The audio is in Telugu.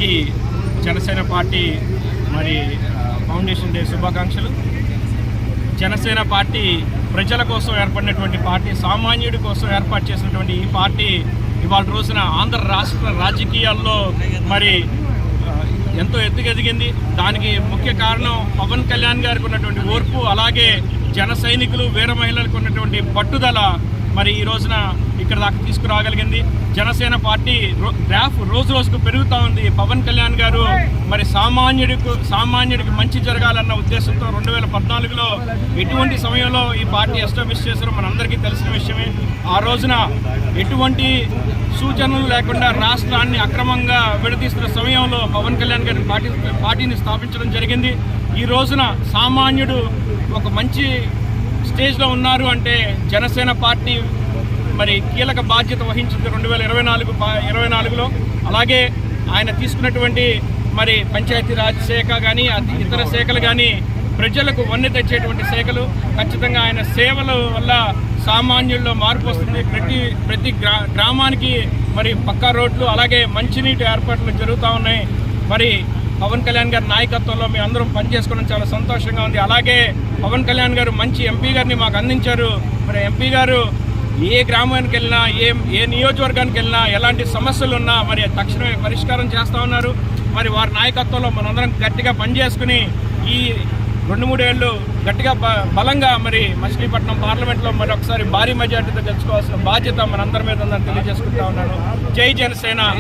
అందరికీ జనసేన పార్టీ మరి ఫౌండేషన్ డే శుభాకాంక్షలు. జనసేన పార్టీ ప్రజల కోసం ఏర్పడినటువంటి పార్టీ, సామాన్యుడి కోసం ఏర్పాటు చేసినటువంటి ఈ పార్టీ ఇవాళ రోజున ఆంధ్ర రాష్ట్ర రాజకీయాల్లో మరి ఎంతో ఎత్తుకెదిగింది. దానికి ముఖ్య కారణం పవన్ కళ్యాణ్ గారికి ఉన్నటువంటి ఓర్పు, అలాగే జన సైనికులు, వీర మహిళలకు ఉన్నటువంటి పట్టుదల మరి ఈ రోజున ఇక్కడ దాకా తీసుకురాగలిగింది. జనసేన పార్టీ గ్రాఫ్ రోజు రోజుకు పెరుగుతూ ఉంది. పవన్ కళ్యాణ్ గారు మరి సామాన్యుడికి మంచి జరగాలన్న ఉద్దేశంతో 2014లో ఎటువంటి సమయంలో ఈ పార్టీ ఎస్టాబ్లిష్ చేశారో మనందరికీ తెలిసిన విషయమే. ఆ రోజున ఎటువంటి సూచనలు లేకుండా రాష్ట్రాన్ని అక్రమంగా విడదీస్తున్న సమయంలో పవన్ కళ్యాణ్ గారి పార్టీని స్థాపించడం జరిగింది. ఈ రోజున సామాన్యుడు ఒక మంచి స్టేజ్లో ఉన్నారు అంటే జనసేన పార్టీ మరి కీలక బాధ్యత వహించింది 2024లో. అలాగే ఆయన తీసుకున్నటువంటి మరి పంచాయతీరాజ్ శాఖ కానీ ఇతర శాఖలు కానీ ప్రజలకు వన్నె తెచ్చేటువంటి శాఖలు. ఖచ్చితంగా ఆయన సేవల వల్ల సామాన్యుల్లో మార్పు వస్తుంది. ప్రతి గ్రామానికి మరి పక్కా రోడ్లు, అలాగే మంచినీటి ఏర్పాట్లు జరుగుతూ ఉన్నాయి. మరి పవన్ కళ్యాణ్ గారి నాయకత్వంలో మేము అందరం పనిచేసుకోవడం చాలా సంతోషంగా ఉంది. అలాగే పవన్ కళ్యాణ్ గారు మంచి ఎంపీ గారిని మాకు అందించారు. మరి ఎంపీ గారు ఏ గ్రామానికి వెళ్ళినా, ఏ నియోజకవర్గానికి వెళ్ళినా, ఎలాంటి సమస్యలు ఉన్నా మరి తక్షణమే పరిష్కారం చేస్తూ ఉన్నారు. మరి వారి నాయకత్వంలో మనందరం గట్టిగా పనిచేసుకుని ఈ 2-3 ఏళ్ళు గట్టిగా బలంగా మరి మచిలీపట్నం పార్లమెంట్లో మరి ఒకసారి భారీ మెజార్టీతో గెలుచుకోవాల్సిన బాధ్యత మనందరి మీద ఉందని తెలియజేసుకుంటా ఉన్నాను. జై జనసేన.